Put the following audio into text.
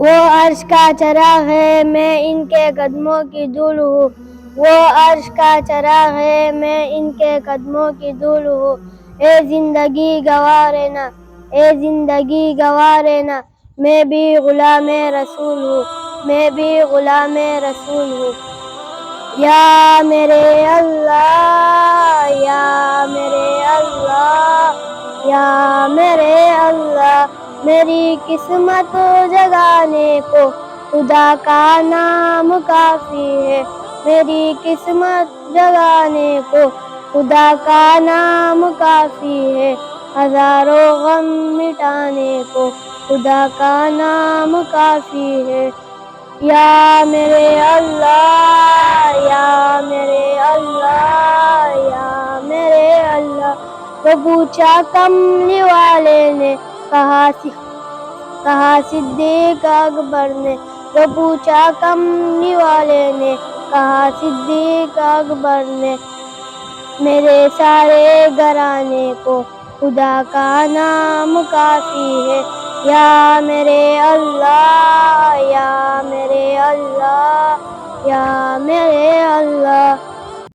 وہ عرش کا چراغ ہے میں ان کے قدموں کی دھول ہوں، وہ عرش کا چراغ ہے میں ان کے قدموں کی دھول ہوں۔ اے زندگی گواہ رہنا، اے زندگی گواہ رہنا، میں بھی غلام رسول ہوں، میں بھی غلام رسول ہوں۔ یا میرے اللہ، یا میرے اللہ، یا میرے اللہ، میری قسمت جگانے کو خدا کا نام کافی ہے، میری قسمت جگانے کو خدا کا نام کافی ہے، ہزاروں غم مٹانے کو خدا کا نام کافی ہے۔ یا میرے اللہ، یا میرے اللہ، یا میرے اللہ۔ تو پوچھا کملی والے نے، کہا صدیق اکبر نے، تو پوچھا کملی والے نے، کہا صدیق اکبر نے، میرے سارے گھرانے کو خدا کا نام کافی ہے۔ یا میرے اللہ،